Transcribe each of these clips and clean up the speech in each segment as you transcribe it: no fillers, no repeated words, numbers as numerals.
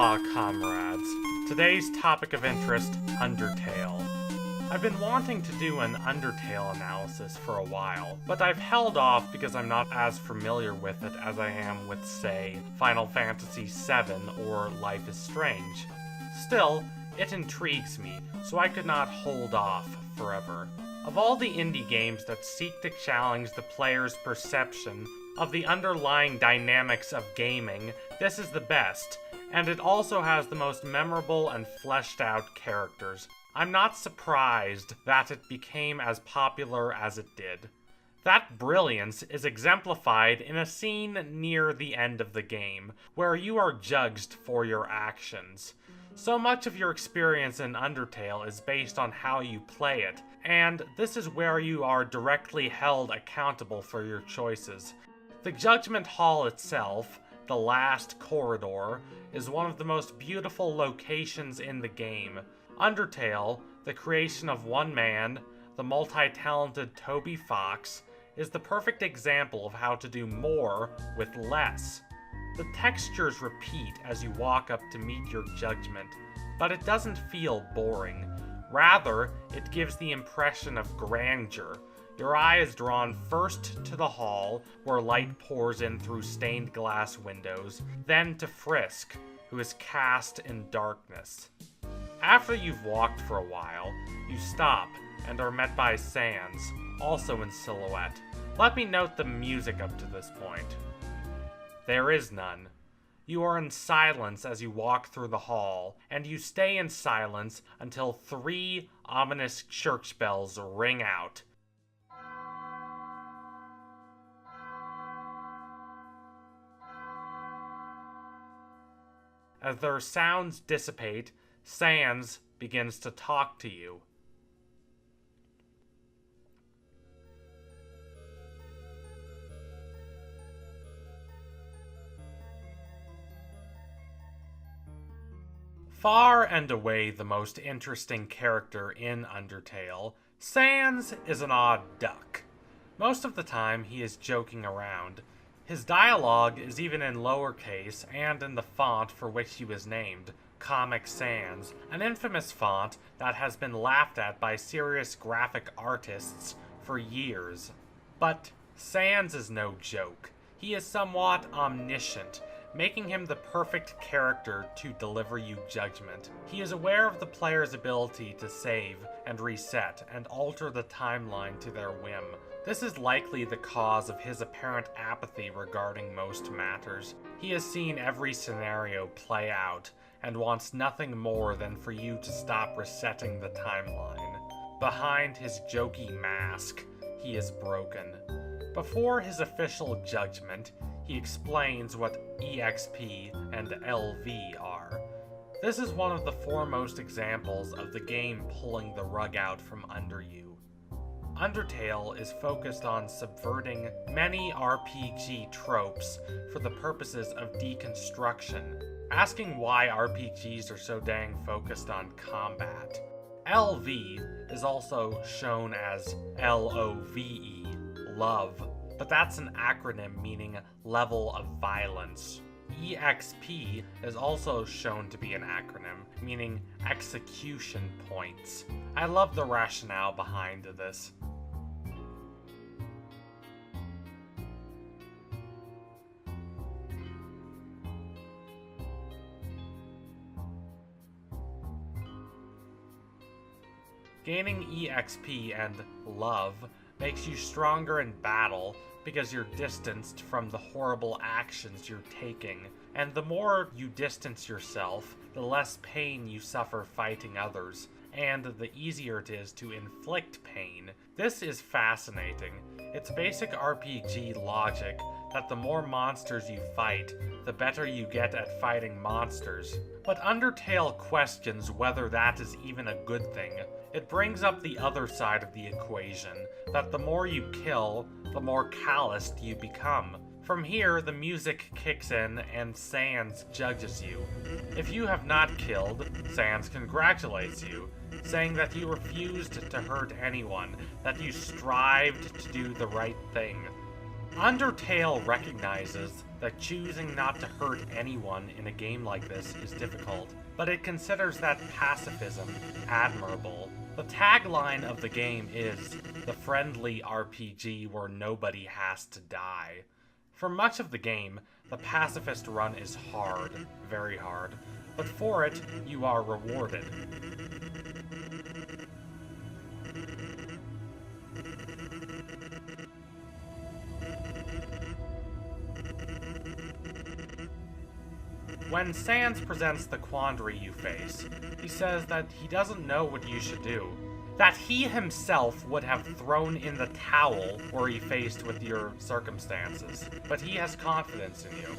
Hola, comrades. Today's topic of interest, Undertale. I've been wanting to do an Undertale analysis for a while, but I've held off because I'm not as familiar with it as I am with, say, Final Fantasy VII or Life is Strange. Still, it intrigues me, so I could not hold off forever. Of all the indie games that seek to challenge the player's perception of the underlying dynamics of gaming, this is the best, and it also has the most memorable and fleshed out characters. I'm not surprised that it became as popular as it did. That brilliance is exemplified in a scene near the end of the game, where you are judged for your actions. So much of your experience in Undertale is based on how you play it, and this is where you are directly held accountable for your choices. The Judgment Hall itself, the last corridor, is one of the most beautiful locations in the game. Undertale, the creation of one man, the multi-talented Toby Fox, is the perfect example of how to do more with less. The textures repeat as you walk up to meet your judgment, but it doesn't feel boring. Rather, it gives the impression of grandeur. Your eye is drawn first to the hall, where light pours in through stained glass windows, then to Frisk, who is cast in darkness. After you've walked for a while, you stop and are met by Sans, also in silhouette. Let me note the music up to this point. There is none. You are in silence as you walk through the hall, and you stay in silence until 3 ominous church bells ring out. As their sounds dissipate, Sans begins to talk to you. Far and away the most interesting character in Undertale, Sans is an odd duck. Most of the time he is joking around. His dialogue is even in lowercase and in the font for which he was named, Comic Sans, an infamous font that has been laughed at by serious graphic artists for years. But Sans is no joke. He is somewhat omniscient, making him the perfect character to deliver you judgment. He is aware of the player's ability to save and reset and alter the timeline to their whim. This is likely the cause of his apparent apathy regarding most matters. He has seen every scenario play out and wants nothing more than for you to stop resetting the timeline. Behind his jokey mask, he is broken. Before his official judgment, he explains what EXP and LV are. This is one of the foremost examples of the game pulling the rug out from under you. Undertale is focused on subverting many RPG tropes for the purposes of deconstruction, asking why RPGs are so dang focused on combat. LV is also shown as LOVE, love, but that's an acronym meaning level of violence. EXP is also shown to be an acronym, meaning execution points. I love the rationale behind this. Gaining EXP and love makes you stronger in battle because you're distanced from the horrible actions you're taking, and the more you distance yourself, the less pain you suffer fighting others, and the easier it is to inflict pain. This is fascinating. It's basic RPG logic that the more monsters you fight, the better you get at fighting monsters. But Undertale questions whether that is even a good thing. It brings up the other side of the equation, that the more you kill, the more calloused you become. From here, the music kicks in and Sans judges you. If you have not killed, Sans congratulates you, saying that you refused to hurt anyone, that you strived to do the right thing. Undertale recognizes that choosing not to hurt anyone in a game like this is difficult, but it considers that pacifism admirable. The tagline of the game is, "the friendly RPG where nobody has to die." For much of the game, the pacifist run is hard, very hard, but for it, you are rewarded. When Sans presents the quandary you face, he says that he doesn't know what you should do, that he himself would have thrown in the towel were he faced with your circumstances, but he has confidence in you.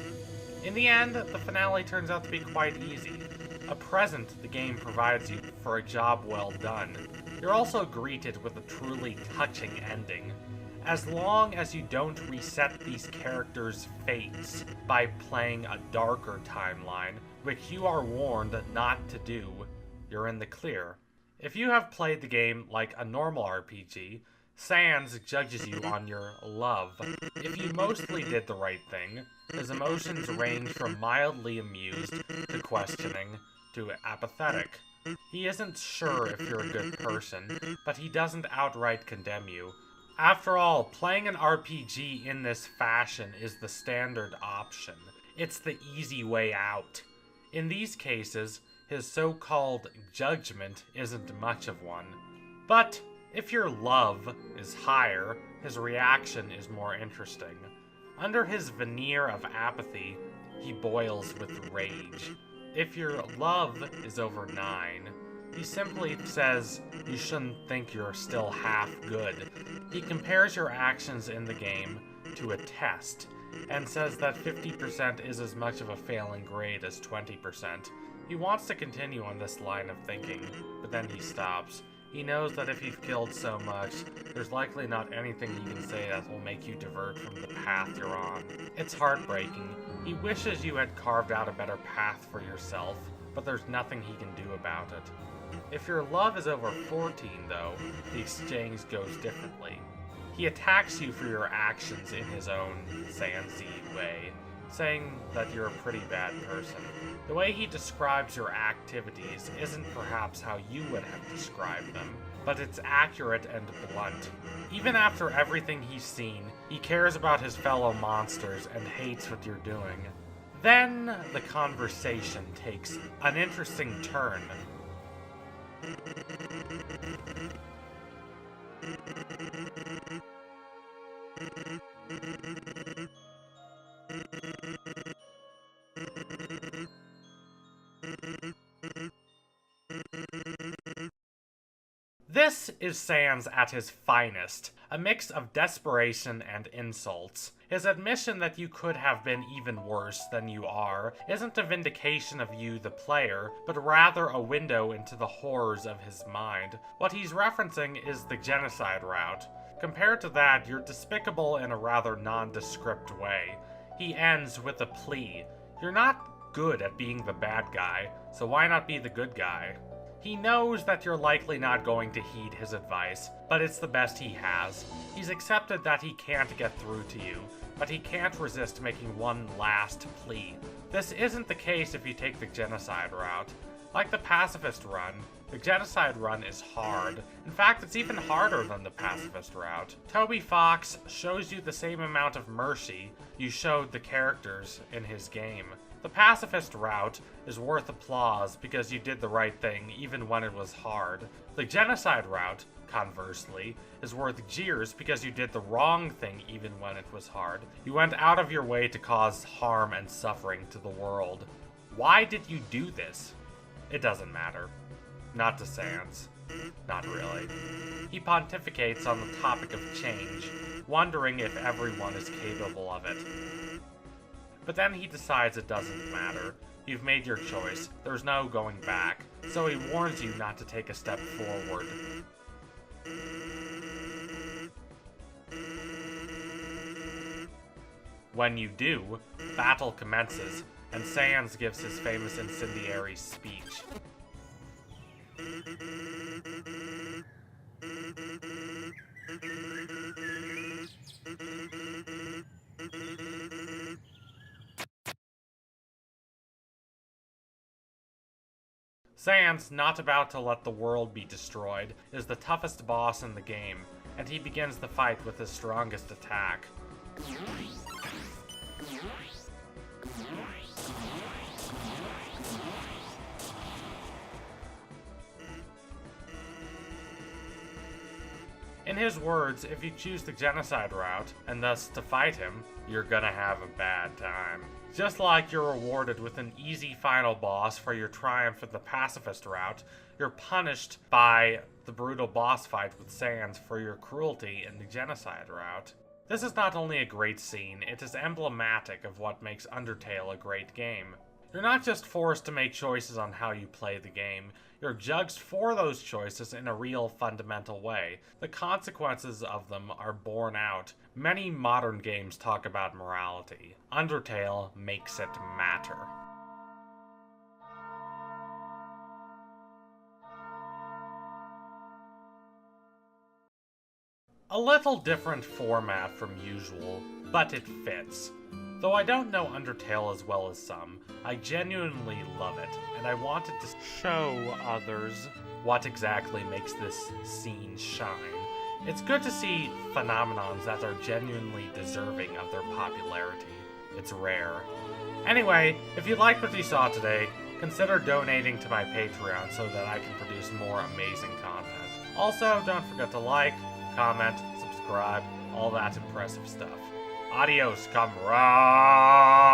In the end, the finale turns out to be quite easy. A present the game provides you for a job well done. You're also greeted with a truly touching ending. As long as you don't reset these characters' fates by playing a darker timeline, which you are warned not to do, you're in the clear. If you have played the game like a normal RPG, Sans judges you on your love. If you mostly did the right thing, his emotions range from mildly amused to questioning to apathetic. He isn't sure if you're a good person, but he doesn't outright condemn you. After all, playing an RPG in this fashion is the standard option. It's the easy way out. In these cases, his so-called judgment isn't much of one. But if your love is higher, his reaction is more interesting. Under his veneer of apathy, he boils with rage. If your love is over 9, he simply says you shouldn't think you're still half good. He compares your actions in the game to a test, and says that 50% is as much of a failing grade as 20%. He wants to continue on this line of thinking, but then he stops. He knows that if you've killed so much, there's likely not anything he can say that will make you divert from the path you're on. It's heartbreaking. He wishes you had carved out a better path for yourself, but there's nothing he can do about it. If your love is over 14, though, the exchange goes differently. He attacks you for your actions in his own Sansy way, saying that you're a pretty bad person. The way he describes your activities isn't perhaps how you would have described them, but it's accurate and blunt. Even after everything he's seen, he cares about his fellow monsters and hates what you're doing. Then the conversation takes an interesting turn. This is Sans at his finest, a mix of desperation and insults. His admission that you could have been even worse than you are isn't a vindication of you, the player, but rather a window into the horrors of his mind. What he's referencing is the genocide route. Compared to that, you're despicable in a rather nondescript way. He ends with a plea. You're not good at being the bad guy, so why not be the good guy? He knows that you're likely not going to heed his advice, but it's the best he has. He's accepted that he can't get through to you, but he can't resist making one last plea. This isn't the case if you take the genocide route. Like the pacifist run, the genocide run is hard. In fact, it's even harder than the pacifist route. Toby Fox shows you the same amount of mercy you showed the characters in his game. The pacifist route is worth applause because you did the right thing even when it was hard. The genocide route, conversely, is worth jeers because you did the wrong thing even when it was hard. You went out of your way to cause harm and suffering to the world. Why did you do this? It doesn't matter. Not to Sans. Not really. He pontificates on the topic of change, wondering if everyone is capable of it. But then he decides it doesn't matter. You've made your choice. There's no going back. So he warns you not to take a step forward. When you do, battle commences, and Sans gives his famous incendiary speech. Sans, not about to let the world be destroyed, is the toughest boss in the game, and he begins the fight with his strongest attack. In his words, if you choose the genocide route, and thus to fight him, you're gonna have a bad time. Just like you're rewarded with an easy final boss for your triumph in the pacifist route, you're punished by the brutal boss fight with Sans for your cruelty in the genocide route. This is not only a great scene, it is emblematic of what makes Undertale a great game. You're not just forced to make choices on how you play the game, you're judged for those choices in a real fundamental way. The consequences of them are borne out. Many modern games talk about morality. Undertale makes it matter. A little different format from usual, but it fits. Though I don't know Undertale as well as some, I genuinely love it, and I wanted to show others what exactly makes this scene shine. It's good to see phenomenons that are genuinely deserving of their popularity. It's rare. Anyway, if you liked what you saw today, consider donating to my Patreon so that I can produce more amazing content. Also, don't forget to like, comment, subscribe, all that impressive stuff. Adios, comrade!